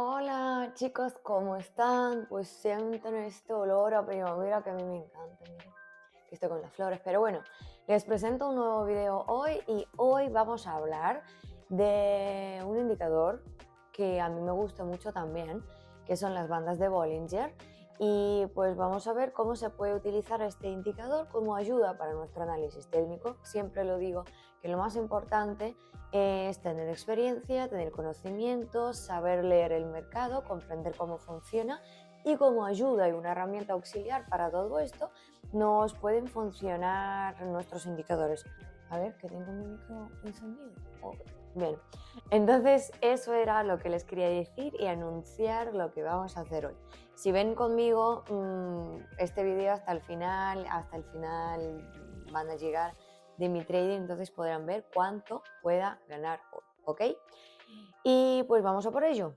Hola chicos, ¿cómo están? Pues sienten este olor a primavera que a mí me encanta, miren, que estoy con las flores. Pero bueno, les presento un nuevo video hoy y hoy vamos a hablar de un indicador que a mí me gusta mucho también, que son las bandas de Bollinger. Y pues vamos a ver cómo se puede utilizar este indicador como ayuda para nuestro análisis técnico. Siempre lo digo que lo más importante es tener experiencia, tener conocimientos, saber leer el mercado, comprender cómo funciona y como ayuda y una herramienta auxiliar para todo esto nos pueden funcionar nuestros indicadores. A ver, que tengo mi micro encendido. Oh, bien, entonces eso era lo que les quería decir y anunciar lo que vamos a hacer hoy. Si ven conmigo este vídeo hasta el final van a llegar de mi trading, entonces podrán ver cuánto pueda ganar hoy, ¿ok? Y pues vamos a por ello.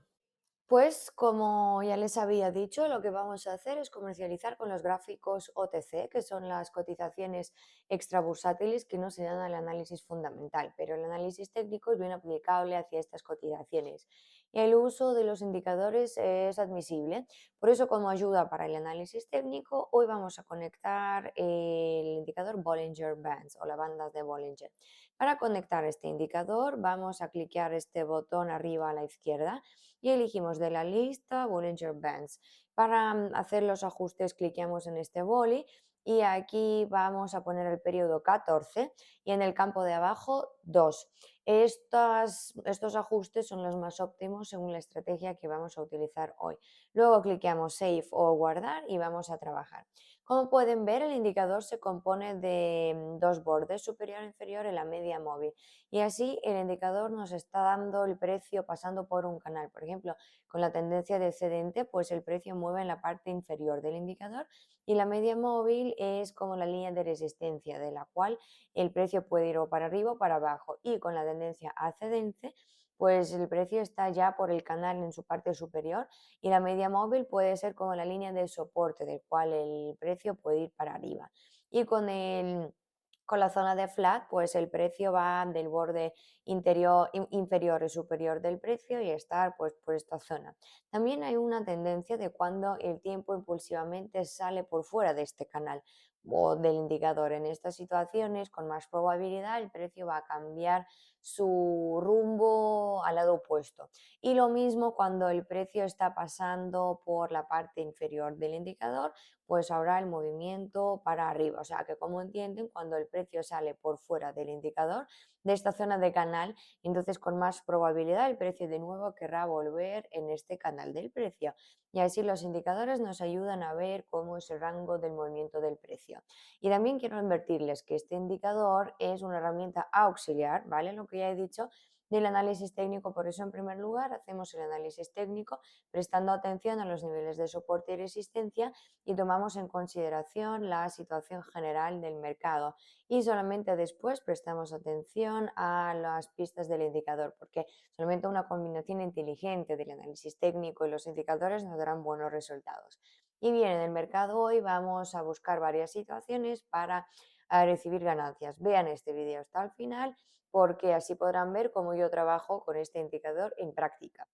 Pues como ya les había dicho, lo que vamos a hacer es comercializar con los gráficos OTC, que son las cotizaciones extrabursátiles que no se dan al análisis fundamental, pero el análisis técnico es bien aplicable hacia estas cotizaciones. Y el uso de los indicadores es admisible. Por eso, como ayuda para el análisis técnico, hoy vamos a conectar el indicador Bollinger Bands o la banda de Bollinger. Para conectar este indicador, vamos a clicar este botón arriba a la izquierda y elegimos de la lista Bollinger Bands. Para hacer los ajustes cliqueamos en este boli y aquí vamos a poner el periodo 14 y en el campo de abajo 2. Estos ajustes son los más óptimos según la estrategia que vamos a utilizar hoy. Luego cliqueamos Save o Guardar y vamos a trabajar. Como pueden ver, el indicador se compone de dos bordes, superior e inferior en la media móvil. Y así el indicador nos está dando el precio pasando por un canal. Por ejemplo, con la tendencia descendente, pues el precio mueve en la parte inferior del indicador y la media móvil es como la línea de resistencia de la cual el precio puede ir o para arriba o para abajo. Y con la tendencia ascendente, pues el precio está ya por el canal en su parte superior y la media móvil puede ser como la línea de soporte del cual el precio puede ir para arriba. Y con la zona de flat, pues el precio va del borde inferior y superior del precio y estar pues por esta zona. También hay una tendencia de cuando el tiempo impulsivamente sale por fuera de este canal o del indicador. En estas situaciones, con más probabilidad, el precio va a cambiar su rumbo al lado opuesto. Y lo mismo cuando el precio está pasando por la parte inferior del indicador, pues habrá el movimiento para arriba. O sea que, como entienden, cuando el precio sale por fuera del indicador de esta zona de canal, entonces con más probabilidad el precio de nuevo querrá volver en este canal del precio. Y así los indicadores nos ayudan a ver cómo es el rango del movimiento del precio. Y también quiero advertirles que este indicador es una herramienta auxiliar, ¿vale? Lo que ya he dicho del análisis técnico, por eso en primer lugar hacemos el análisis técnico prestando atención a los niveles de soporte y resistencia y tomamos en consideración la situación general del mercado y solamente después prestamos atención a las pistas del indicador porque solamente una combinación inteligente del análisis técnico y los indicadores nos darán buenos resultados. Y bien, en el mercado hoy vamos a buscar varias situaciones para recibir ganancias. Vean este vídeo hasta el final porque así podrán ver cómo yo trabajo con este indicador en práctica.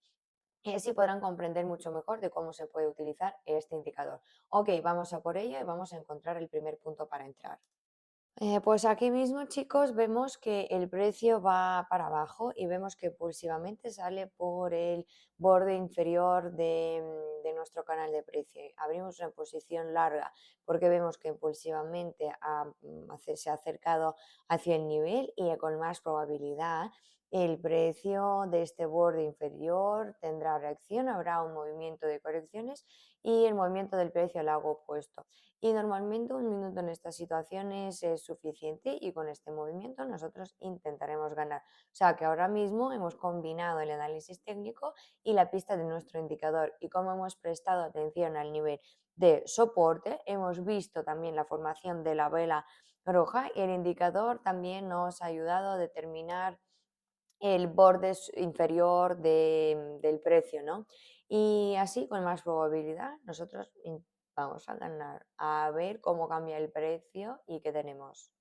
Y así podrán comprender mucho mejor de cómo se puede utilizar este indicador. Ok, vamos a por ello y vamos a encontrar el primer punto para entrar. Pues aquí mismo, chicos, vemos que el precio va para abajo y vemos que impulsivamente sale por el borde inferior de nuestro canal de precio. Abrimos una posición larga porque vemos que impulsivamente se ha acercado hacia el nivel y con más probabilidad el precio de este borde inferior tendrá reacción, habrá un movimiento de correcciones y el movimiento del precio al lado opuesto. Y normalmente un minuto en estas situaciones es suficiente y con este movimiento nosotros intentaremos ganar. O sea que ahora mismo hemos combinado el análisis técnico y la pista de nuestro indicador y como hemos prestado atención al nivel de soporte, hemos visto también la formación de la vela roja y el indicador también nos ha ayudado a determinar el borde inferior del precio, ¿no? Y así, con más probabilidad, nosotros vamos a ganar. A ver cómo cambia el precio y qué tenemos.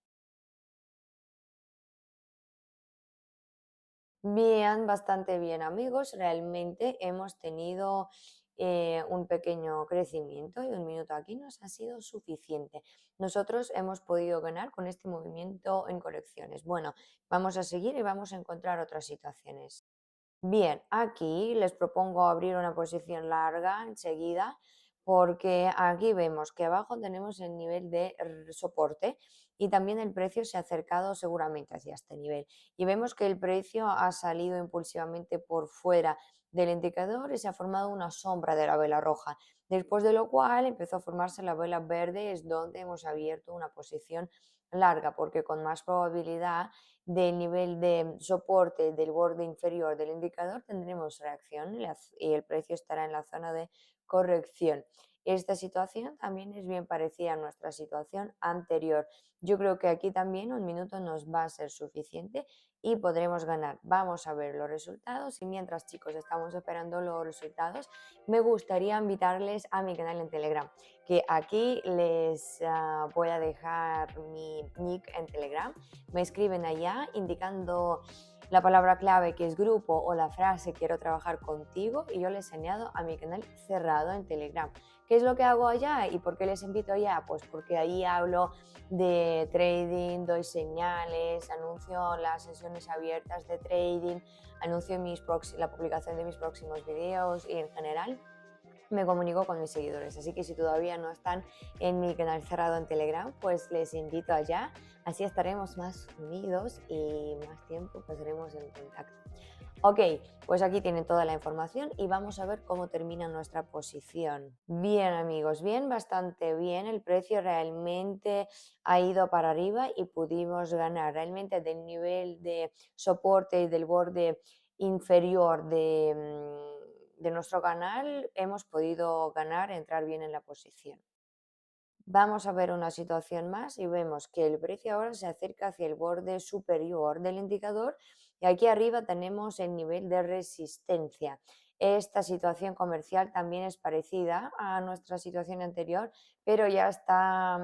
Bien, bastante bien, amigos. Realmente hemos tenido un pequeño crecimiento y un minuto aquí nos ha sido suficiente. Nosotros hemos podido ganar con este movimiento en correcciones. Bueno, vamos a seguir y vamos a encontrar otras situaciones. Bien, aquí les propongo abrir una posición larga enseguida porque aquí vemos que abajo tenemos el nivel de soporte y también el precio se ha acercado seguramente hacia este nivel. Y vemos que el precio ha salido impulsivamente por fuera del indicador y se ha formado una sombra de la vela roja. Después de lo cual empezó a formarse la vela verde, es donde hemos abierto una posición larga porque con más probabilidad del nivel de soporte del borde inferior del indicador tendremos reacción y el precio estará en la zona de corrección. Esta situación también es bien parecida a nuestra situación anterior. Yo creo que aquí también un minuto nos va a ser suficiente y podremos ganar. Vamos a ver los resultados y mientras, chicos, estamos esperando los resultados, me gustaría invitarles a mi canal en Telegram, que aquí les voy a dejar mi nick en Telegram. Me escriben allá indicando la palabra clave que es grupo o la frase quiero trabajar contigo y yo les añado a mi canal cerrado en Telegram. ¿Qué es lo que hago allá y por qué les invito allá? Pues porque ahí hablo de trading, doy señales, anuncio las sesiones abiertas de trading, anuncio la publicación de mis próximos videos y en general me comunico con mis seguidores. Así que si todavía no están en mi canal cerrado en Telegram, pues les invito allá. Así estaremos más unidos y más tiempo pasaremos en contacto. Ok, pues aquí tienen toda la información y vamos a ver cómo termina nuestra posición. Bien, amigos, bien, bastante bien. El precio realmente ha ido para arriba y pudimos ganar. Realmente del nivel de soporte y del borde inferior de nuestro canal hemos podido ganar, entrar bien en la posición. Vamos a ver una situación más y vemos que el precio ahora se acerca hacia el borde superior del indicador y aquí arriba tenemos el nivel de resistencia. Esta situación comercial también es parecida a nuestra situación anterior, pero ya está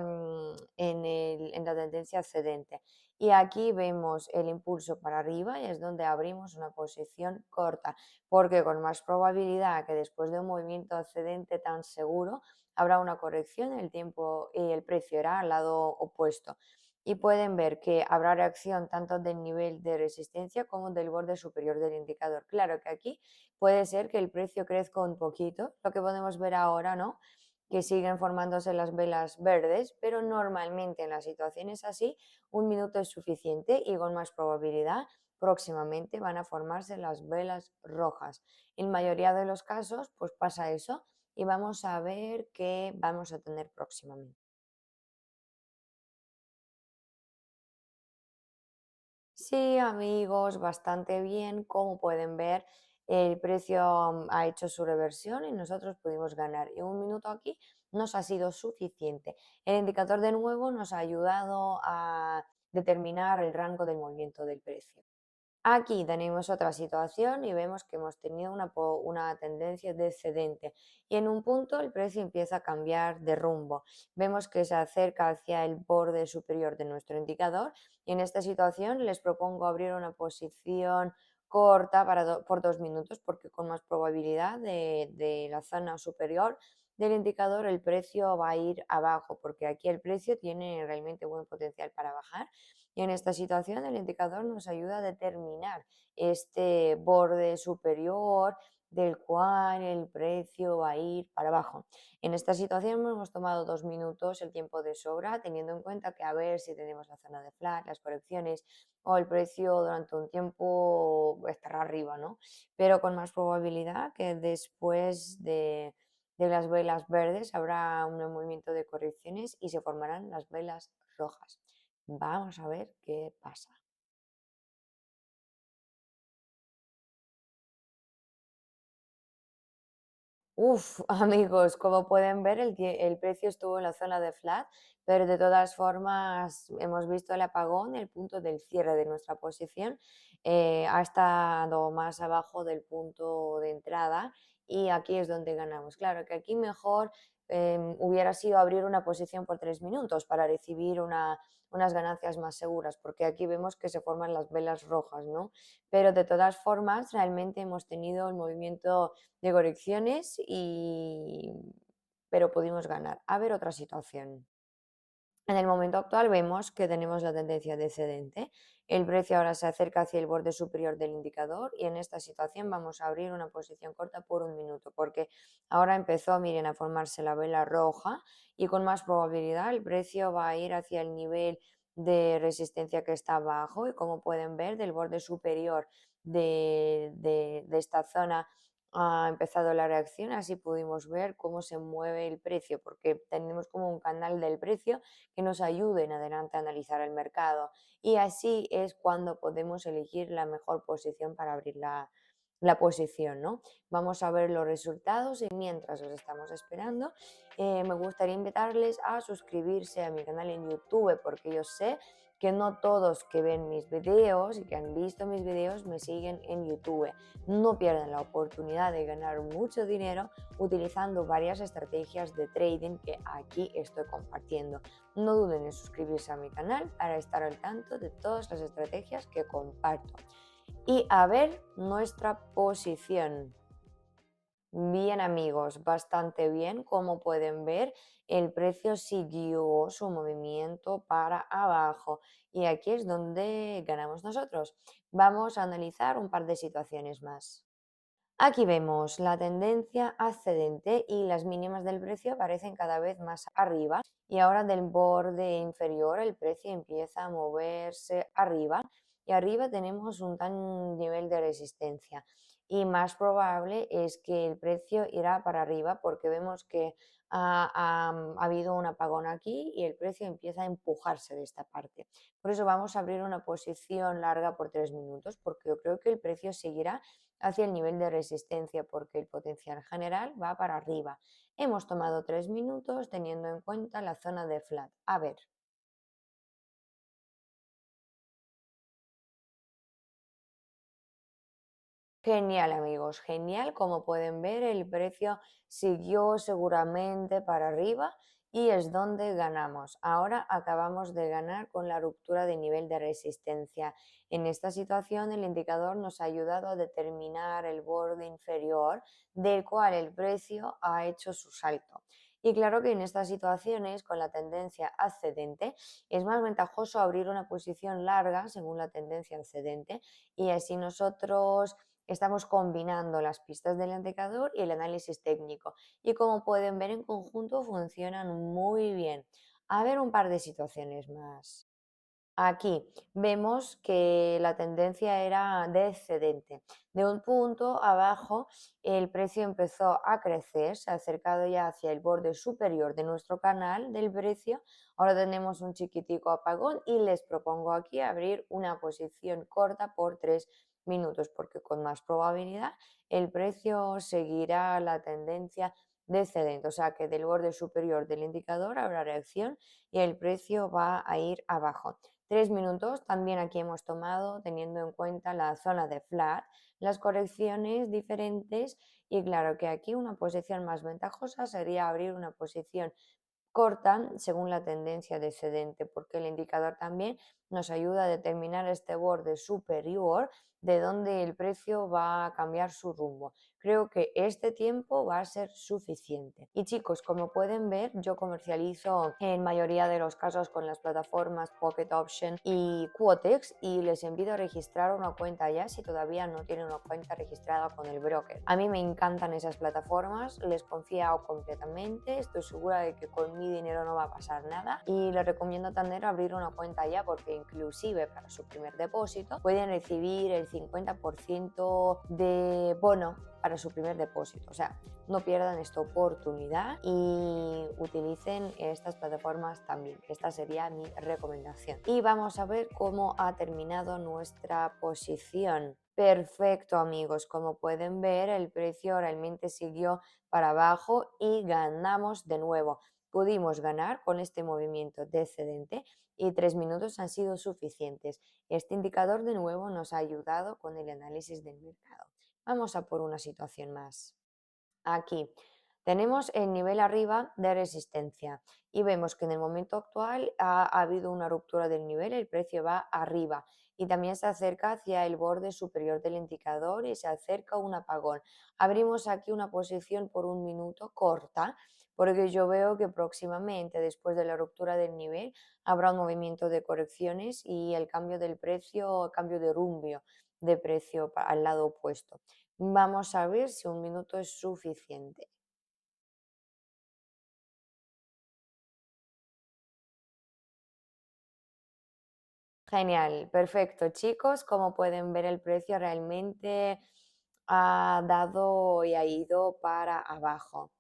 en la tendencia ascendente. Y aquí vemos el impulso para arriba y es donde abrimos una posición corta, porque con más probabilidad que después de un movimiento ascendente tan seguro, habrá una corrección, el tiempo y el precio irá al lado opuesto. Y pueden ver que habrá reacción tanto del nivel de resistencia como del borde superior del indicador. Claro que aquí puede ser que el precio crezca un poquito, lo que podemos ver ahora, ¿no? Que siguen formándose las velas verdes, pero normalmente en las situaciones así, un minuto es suficiente y con más probabilidad próximamente van a formarse las velas rojas. En mayoría de los casos, pues pasa eso y vamos a ver qué vamos a tener próximamente. Sí, amigos, bastante bien. Como pueden ver, el precio ha hecho su reversión y nosotros pudimos ganar. Y un minuto aquí nos ha sido suficiente. El indicador de nuevo nos ha ayudado a determinar el rango del movimiento del precio. Aquí tenemos otra situación y vemos que hemos tenido una tendencia descendente y en un punto el precio empieza a cambiar de rumbo. Vemos que se acerca hacia el borde superior de nuestro indicador y en esta situación les propongo abrir una posición corta por 2 minutos porque con más probabilidad de la zona superior del indicador el precio va a ir abajo porque aquí el precio tiene realmente buen potencial para bajar y en esta situación el indicador nos ayuda a determinar este borde superior del cual el precio va a ir para abajo. En esta situación hemos tomado 2 minutos, el tiempo de sobra, teniendo en cuenta que a ver si tenemos la zona de flat, las correcciones o el precio durante un tiempo estará arriba, ¿no? Pero con más probabilidad que después de las velas verdes habrá un movimiento de correcciones y se formarán las velas rojas. Vamos a ver qué pasa. Uf, amigos, como pueden ver, el precio estuvo en la zona de flat, pero de todas formas hemos visto el apagón, el punto del cierre de nuestra posición ha estado más abajo del punto de entrada y aquí es donde ganamos. Claro que aquí mejor hubiera sido abrir una posición por 3 minutos para recibir unas ganancias más seguras, porque aquí vemos que se forman las velas rojas, ¿no? Pero de todas formas, realmente hemos tenido el movimiento de correcciones pero pudimos ganar. A ver otra situación. En el momento actual vemos que tenemos la tendencia descendente. El precio ahora se acerca hacia el borde superior del indicador y en esta situación vamos a abrir una posición corta por 1 minuto porque ahora empezó, miren, a formarse la vela roja y con más probabilidad el precio va a ir hacia el nivel de resistencia que está abajo y como pueden ver del borde superior de esta zona ha empezado la reacción, así pudimos ver cómo se mueve el precio porque tenemos como un canal del precio que nos ayuden adelante a analizar el mercado. Y así es cuando podemos elegir la mejor posición para abrir la posición, ¿no? Vamos a ver los resultados y mientras los estamos esperando, me gustaría invitarles a suscribirse a mi canal en YouTube porque yo sé que no todos que ven mis videos y que han visto mis videos me siguen en YouTube. No pierdan la oportunidad de ganar mucho dinero utilizando varias estrategias de trading que aquí estoy compartiendo. No duden en suscribirse a mi canal para estar al tanto de todas las estrategias que comparto. Y a ver nuestra posición. Bien amigos, bastante bien. Como pueden ver, el precio siguió su movimiento para abajo y aquí es donde ganamos nosotros. Vamos a analizar un par de situaciones más. Aquí vemos la tendencia ascendente y las mínimas del precio aparecen cada vez más arriba y ahora del borde inferior el precio empieza a moverse arriba y arriba tenemos un tan nivel de resistencia y más probable es que el precio irá para arriba porque vemos que ha habido un apagón aquí y el precio empieza a empujarse de esta parte. Por eso vamos a abrir una posición larga por 3 minutos porque yo creo que el precio seguirá hacia el nivel de resistencia porque el potencial general va para arriba. Hemos tomado 3 minutos teniendo en cuenta la zona de flat. A ver. Genial amigos, genial. Como pueden ver, el precio siguió seguramente para arriba y es donde ganamos. Ahora acabamos de ganar con la ruptura de nivel de resistencia. En esta situación el indicador nos ha ayudado a determinar el borde inferior del cual el precio ha hecho su salto. Y claro que en estas situaciones, con la tendencia ascendente, es más ventajoso abrir una posición larga según la tendencia ascendente y así nosotros estamos combinando las pistas del indicador y el análisis técnico y como pueden ver en conjunto funcionan muy bien. A ver un par de situaciones más. Aquí vemos que la tendencia era descendente. De un punto abajo el precio empezó a crecer, se ha acercado ya hacia el borde superior de nuestro canal del precio. Ahora tenemos un chiquitico apagón y les propongo aquí abrir una posición corta por 3 minutos porque con más probabilidad el precio seguirá la tendencia descendente, o sea que del borde superior del indicador habrá reacción y el precio va a ir abajo. 3 minutos también aquí hemos tomado teniendo en cuenta la zona de flat, las correcciones diferentes y claro que aquí una posición más ventajosa sería abrir una posición corta según la tendencia descendente porque el indicador también nos ayuda a determinar este borde superior de donde el precio va a cambiar su rumbo. Creo que este tiempo va a ser suficiente. Y chicos, como pueden ver, yo comercializo en mayoría de los casos con las plataformas Pocket Option y Quotex y les invito a registrar una cuenta ya si todavía no tienen una cuenta registrada con el broker. A mí me encantan esas plataformas, les confío completamente, estoy segura de que con mi dinero no va a pasar nada y les recomiendo también abrir una cuenta ya porque inclusive para su primer depósito pueden recibir el 50% de bono para su primer depósito. O sea, no pierdan esta oportunidad y utilicen estas plataformas también. Esta sería mi recomendación. Y vamos a ver cómo ha terminado nuestra posición. Perfecto amigos, como pueden ver el precio realmente siguió para abajo y ganamos de nuevo. Pudimos ganar con este movimiento descendente y 3 minutos han sido suficientes. Este indicador de nuevo nos ha ayudado con el análisis del mercado. Vamos a por una situación más. Aquí Tenemos el nivel arriba de resistencia y vemos que en el momento actual ha habido una ruptura del nivel, el precio va arriba y también se acerca hacia el borde superior del indicador y se acerca un apagón. Abrimos aquí una posición por un minuto corta porque yo veo que próximamente, después de la ruptura del nivel, habrá un movimiento de correcciones y el cambio del precio, cambio de rumbo de precio al lado opuesto. Vamos a ver si un minuto es suficiente. Genial, perfecto, chicos. Como pueden ver, el precio realmente ha dado y ha ido para abajo.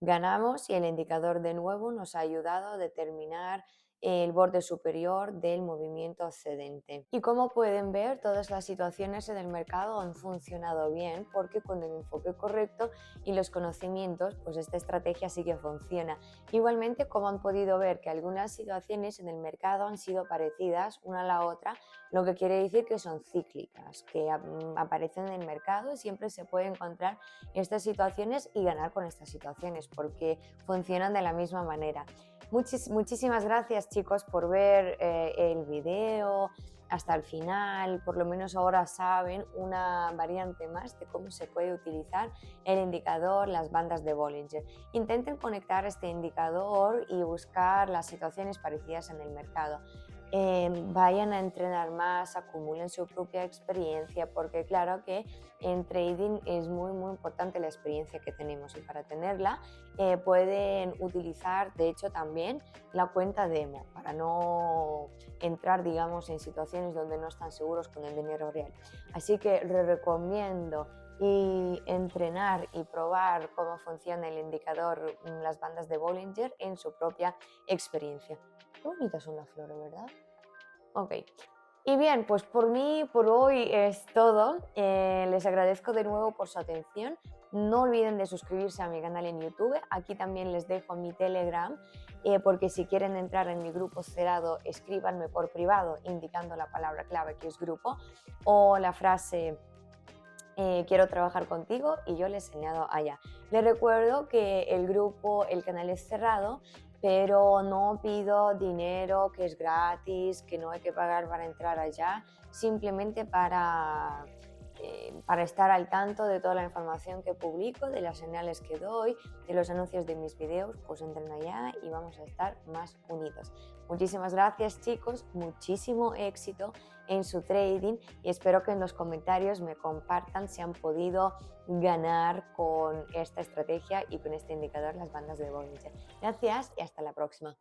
Ganamos y el indicador de nuevo nos ha ayudado a determinar el borde superior del movimiento ascendente. Y como pueden ver, todas las situaciones en el mercado han funcionado bien porque con el enfoque correcto y los conocimientos, pues esta estrategia sí que funciona. Igualmente, como han podido ver que algunas situaciones en el mercado han sido parecidas una a la otra, lo que quiere decir que son cíclicas, que aparecen en el mercado y siempre se puede encontrar estas situaciones y ganar con estas situaciones porque funcionan de la misma manera. Muchísimas gracias, chicos, por ver el video hasta el final. Por lo menos ahora saben una variante más de cómo se puede utilizar el indicador, las bandas de Bollinger. Intenten conectar este indicador y buscar las situaciones parecidas en el mercado. Vayan a entrenar más, acumulen su propia experiencia, porque claro que en trading es muy importante la experiencia que tenemos y para tenerla pueden utilizar de hecho también la cuenta demo para no entrar digamos en situaciones donde no están seguros con el dinero real. Así que les recomiendo y entrenar y probar cómo funciona el indicador, las bandas de Bollinger en su propia experiencia. Qué bonitas son las flores, ¿verdad? Ok. Y bien, pues por mí, por hoy es todo. Les agradezco de nuevo por su atención. No olviden de suscribirse a mi canal en YouTube. Aquí también les dejo mi Telegram, porque si quieren entrar en mi grupo cerrado, escríbanme por privado indicando la palabra clave que es grupo o la frase quiero trabajar contigo y yo les añado allá. Les recuerdo que el grupo, el canal es cerrado, pero no pido dinero, que es gratis, que no hay que pagar para entrar allá, simplemente para estar al tanto de toda la información que publico, de las señales que doy, de los anuncios de mis videos, pues entren allá y vamos a estar más unidos. Muchísimas gracias, chicos, muchísimo éxito en su trading y espero que en los comentarios me compartan si han podido ganar con esta estrategia y con este indicador las bandas de Bollinger. Gracias y hasta la próxima.